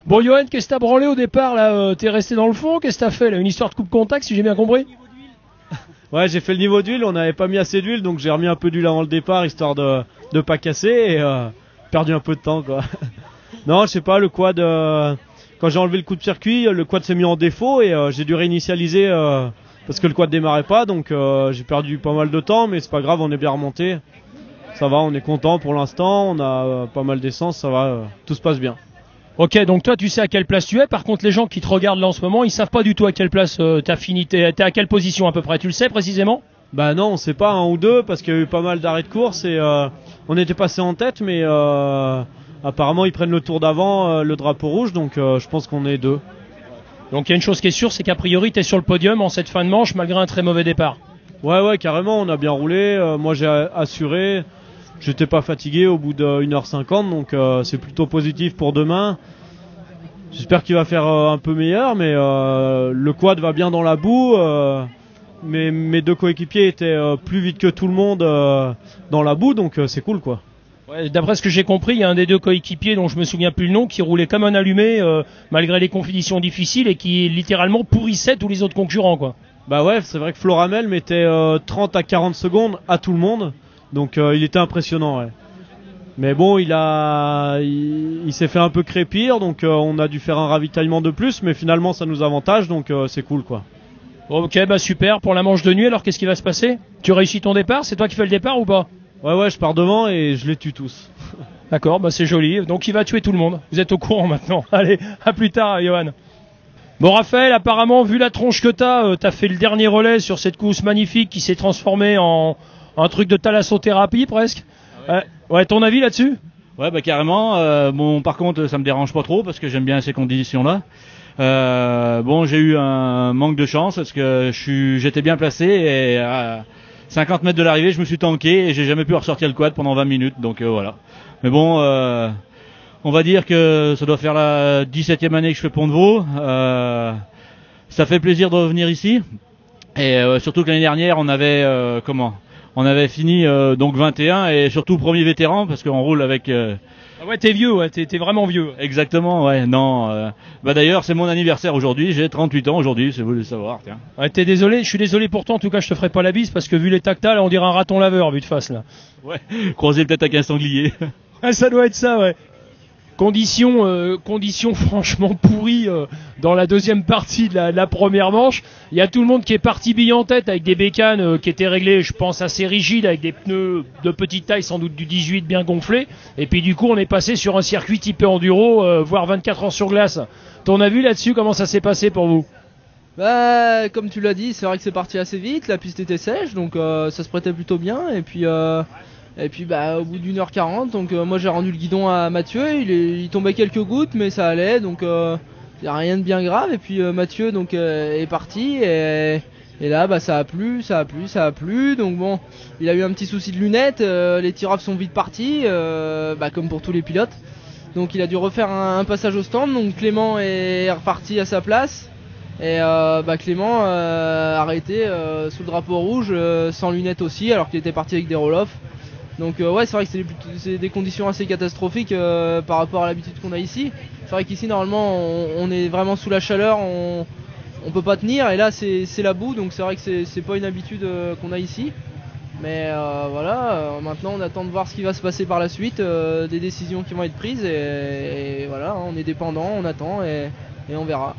Bon, Johan, qu'est-ce que t'as branlé au départ là? T'es resté dans le fond? Qu'est-ce que t'as fait là? Une histoire de coupe contact, si j'ai bien compris? Ouais, j'ai fait le niveau d'huile, on n'avait pas mis assez d'huile, donc j'ai remis un peu d'huile avant le départ, histoire de pas casser, et perdu un peu de temps, quoi. Non, je sais pas, le quad, quand j'ai enlevé le coup de circuit, le quad s'est mis en défaut, et j'ai dû réinitialiser, parce que le quad démarrait pas, donc j'ai perdu pas mal de temps, mais c'est pas grave, on est bien remonté. Ça va, on est content pour l'instant, on a pas mal d'essence, ça va, tout se passe bien. Ok, donc toi tu sais à quelle place tu es, par contre les gens qui te regardent là en ce moment, ils savent pas du tout à quelle place t'as fini, t'es à quelle position à peu près, tu le sais précisément? Bah non, on sait pas, un ou deux, parce qu'il y a eu pas mal d'arrêts de course, et on était passé en tête, mais apparemment ils prennent le tour d'avant, le drapeau rouge, donc je pense qu'on est deux. Donc il y a une chose qui est sûre, c'est qu'a priori t'es sur le podium en cette fin de manche malgré un très mauvais départ. Ouais, carrément, on a bien roulé, moi j'ai assuré, j'étais pas fatigué au bout de 1h50, donc c'est plutôt positif pour demain. J'espère qu'il va faire un peu meilleur, mais le quad va bien dans la boue. Mes deux coéquipiers étaient plus vite que tout le monde dans la boue, donc c'est cool, quoi. Ouais, d'après ce que j'ai compris, il y a un des deux coéquipiers dont je me souviens plus le nom qui roulait comme un allumé malgré les conditions difficiles et qui littéralement pourrissait tous les autres concurrents, quoi. Bah ouais, c'est vrai que Floramel mettait 30 à 40 secondes à tout le monde, donc il était impressionnant, ouais. Mais bon, il s'est fait un peu crépir, donc on a dû faire un ravitaillement de plus, mais finalement ça nous avantage, donc c'est cool, quoi. Ok, bah super, pour la manche de nuit, alors qu'est-ce qui va se passer? Tu réussis ton départ? C'est toi qui fais le départ ou pas? Ouais, je pars devant et je les tue tous. D'accord, bah c'est joli, donc il va tuer tout le monde. Vous êtes au courant maintenant. Allez, à plus tard, Johan. Bon, Raphaël, apparemment, vu la tronche que t'as fait le dernier relais sur cette course magnifique qui s'est transformée en un truc de thalassothérapie presque. Ah ouais. Ouais, ton avis là-dessus? Ouais, bah carrément. Bon, par contre, ça me dérange pas trop parce que j'aime bien ces conditions-là. Bon, j'ai eu un manque de chance parce que j'étais bien placé et à 50 mètres de l'arrivée, je me suis tanké et j'ai jamais pu ressortir le quad pendant 20 minutes. Donc voilà. Mais bon, on va dire que ça doit faire la 17e année que je fais Pont de Vaux. Ça fait plaisir de revenir ici. Et surtout que l'année dernière, on avait on avait fini donc 21 et surtout premier vétéran parce qu'on roule avec. Ah ouais, t'es vieux, ouais, t'es vraiment vieux. Exactement, ouais, non. Bah d'ailleurs, c'est mon anniversaire aujourd'hui. J'ai 38 ans aujourd'hui, si vous voulez savoir. Tiens. Ouais, t'es désolé, je suis désolé pour toi. En tout cas, je te ferai pas la bise parce que vu les tactales, on dirait un raton laveur vu de face là. Ouais, croisé peut-être avec un sanglier. Ouais, ça doit être ça, ouais. Conditions franchement pourries dans la deuxième partie de la première manche. Il y a tout le monde qui est parti bille en tête avec des bécanes qui étaient réglées, je pense, assez rigides, avec des pneus de petite taille, sans doute du 18 bien gonflés. Et puis du coup, on est passé sur un circuit typé enduro, voire 24 heures sur glace. Ton avis là-dessus, comment ça s'est passé pour vous? Bah, comme tu l'as dit, c'est vrai que c'est parti assez vite, la piste était sèche, donc ça se prêtait plutôt bien. Et puis bah au bout d'1h40, donc moi j'ai rendu le guidon à Mathieu, il tombait quelques gouttes mais ça allait, donc y a rien de bien grave. Et puis Mathieu donc est parti et là bah ça a plu, donc bon, il a eu un petit souci de lunettes, les tirafs sont vite partis, bah comme pour tous les pilotes. Donc il a dû refaire un passage au stand, donc Clément est reparti à sa place. Et bah Clément arrêté sous le drapeau rouge sans lunettes aussi alors qu'il était parti avec des roll-off. Donc ouais, c'est vrai que c'est des conditions assez catastrophiques par rapport à l'habitude qu'on a ici. C'est vrai qu'ici normalement on est vraiment sous la chaleur, on peut pas tenir et là c'est la boue, donc c'est vrai que c'est pas une habitude qu'on a ici. Mais voilà, maintenant on attend de voir ce qui va se passer par la suite, des décisions qui vont être prises et voilà, on est dépendant, on attend et on verra.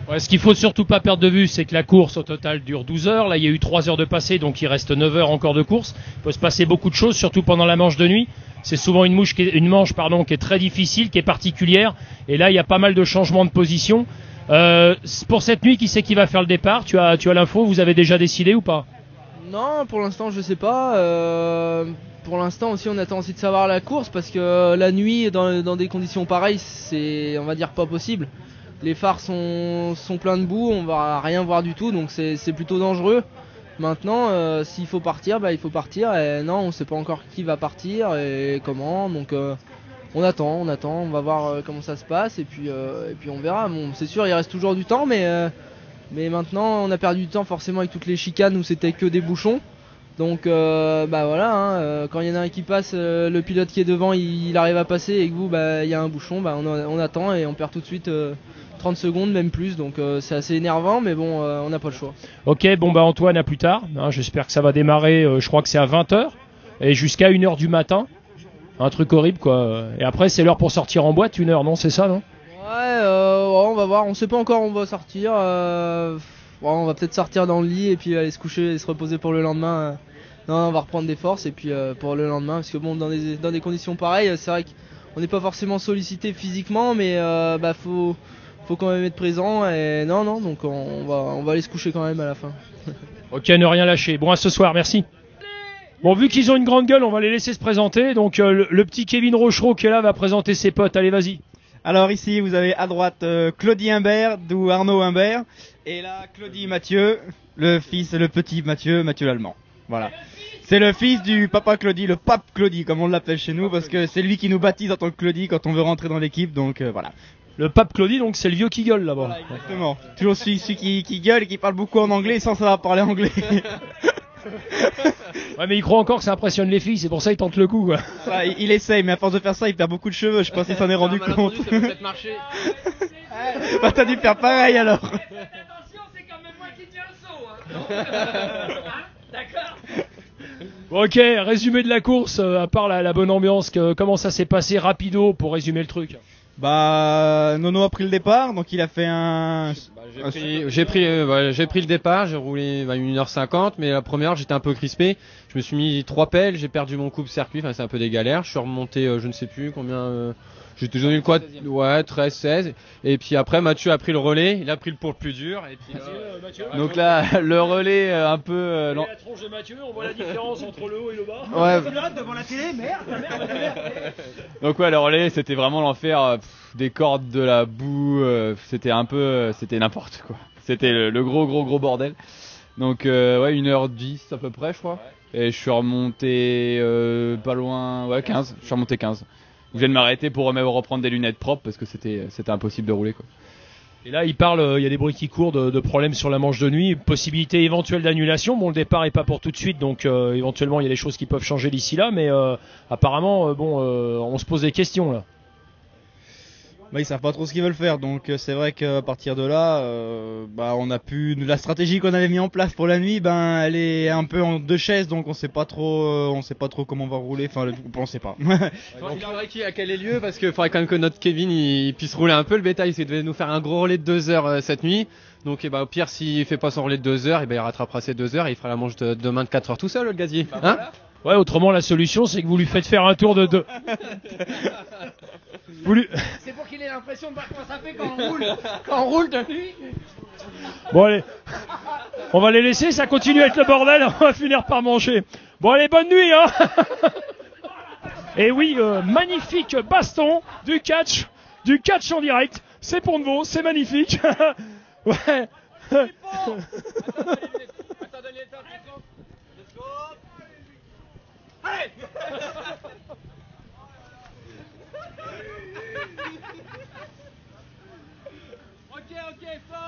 Ouais, ce qu'il faut surtout pas perdre de vue, c'est que la course au total dure 12 heures. Là, il y a eu 3 heures de passé, donc il reste 9 heures encore de course. Il peut se passer beaucoup de choses, surtout pendant la manche de nuit. C'est souvent une manche qui est très difficile, qui est particulière. Et là, il y a pas mal de changements de position. Pour cette nuit, qui c'est qui va faire le départ? Tu as l'info? Vous avez déjà décidé ou pas? Non, pour l'instant, je sais pas. Pour l'instant aussi, on attend aussi de savoir la course parce que la nuit, dans des conditions pareilles, c'est, on va dire, pas possible. Les phares sont pleins de boue, on va rien voir du tout, donc c'est plutôt dangereux. Maintenant, s'il faut partir, bah il faut partir. Et non, on sait pas encore qui va partir et comment. Donc on attend, on va voir comment ça se passe et puis on verra. Bon, c'est sûr, il reste toujours du temps, mais maintenant on a perdu du temps forcément avec toutes les chicanes où c'était que des bouchons. Donc bah voilà, hein, quand il y en a un qui passe, le pilote qui est devant il arrive à passer et que vous bah il y a un bouchon, bah on attend et on perd tout de suite 30 secondes même plus, donc c'est assez énervant, mais bon on n'a pas le choix. Ok, bon bah Antoine, à plus tard, hein, j'espère que ça va démarrer, je crois que c'est à 20h et jusqu'à 1h du matin, un truc horrible quoi, et après c'est l'heure pour sortir en boîte, 1h, non, c'est ça, non? Ouais, on va voir, on sait pas encore où on va sortir, on va peut-être sortir dans le lit et puis aller se coucher et se reposer pour le lendemain. Non, on va reprendre des forces et puis pour le lendemain, parce que bon, dans des conditions pareilles, c'est vrai qu'on n'est pas forcément sollicité physiquement, mais bah faut quand même être présent et non, donc on va aller se coucher quand même à la fin. Ok, ne rien lâcher. Bon, à ce soir, merci. Bon, vu qu'ils ont une grande gueule, on va les laisser se présenter. Donc le petit Kevin Rochereau qui est là va présenter ses potes. Allez, vas-y. Alors ici, vous avez à droite Claudie Humbert, d'où Arnaud Humbert, et là Claudie Mathieu, le petit Mathieu l'Allemand. Voilà. C'est le fils du papa Claudie, le pape Claudie, comme on l'appelle chez nous, parce que c'est lui qui nous baptise en tant que Claudie quand on veut rentrer dans l'équipe, donc voilà. Le pape Claudie, donc c'est le vieux qui gueule là-bas. Voilà, exactement. Toujours celui qui gueule et qui parle beaucoup en anglais sans savoir parler anglais. Ouais, mais il croit encore que ça impressionne les filles, c'est pour ça il tente le coup, quoi. Ah, il essaye, mais à force de faire ça, il perd beaucoup de cheveux. Je sais pas s'il s'en est rendu compte. Ça peut peut-être marcher. Bah t'as dû faire pareil alors. Attention, c'est quand même moi qui tiens le saut. Hein. D'accord. Bon, ok, résumé de la course, à part la bonne ambiance, comment ça s'est passé rapido pour résumer le truc? Bah Nono a pris le départ, donc il a fait un... J'ai pris le départ, j'ai roulé 1h50, mais la première j'étais un peu crispé. Je me suis mis 3 pelles, j'ai perdu mon coupe-circuit, enfin c'est un peu des galères. Je suis remonté, je ne sais plus combien, j'ai donné le quad, ouais 13, 16. Et puis après Mathieu a pris le relais, il a pris le pour le plus dur. Et puis, donc là le relais un peu... la tronche de Mathieu, on voit la différence entre le haut et le bas. Ouais. Devant la télé, merde. Donc ouais, le relais c'était vraiment l'enfer, des cordes, de la boue, c'était n'importe quoi. C'était le gros bordel. Donc ouais, 1h10 à peu près je crois. Et je suis remonté pas loin, ouais 15, je suis remonté 15. Je viens de m'arrêter pour même reprendre des lunettes propres parce que c'était impossible de rouler quoi. Et là, il parle, il y a des bruits qui courent de problèmes sur la manche de nuit, possibilité éventuelle d'annulation. Bon, le départ est pas pour tout de suite, donc éventuellement il y a des choses qui peuvent changer d'ici là, mais apparemment, on se pose des questions là. Bah ils savent pas trop ce qu'ils veulent faire, donc c'est vrai qu'à partir de là, bah on a pu la stratégie qu'on avait mis en place pour la nuit, ben elle est un peu en deux chaises, donc on sait pas trop comment on va rouler, enfin on sait pas. Il faudrait qu'il y ait quel est lieu parce qu'il faudrait quand même que notre Kevin il puisse rouler un peu le bétail, parce qu'il devait nous faire un gros relais de 2 heures cette nuit. Donc au pire s'il fait pas son relais de 2 heures, il rattrapera ses 2 heures et il fera la manche de demain de 4 heures tout seul le gazier. Hein Ouais, autrement la solution c'est que vous lui faites faire un tour de 2. C'est pour qu'il ait l'impression de voir comment ça fait quand on roule de nuit. Bon allez, on va les laisser, ça continue à être le bordel, on va finir par manger. Bon allez, bonne nuit hein. Et oui, magnifique baston du catch en direct, c'est pour Pont-de-Vaux, c'est magnifique. Ouais. Ok, fort.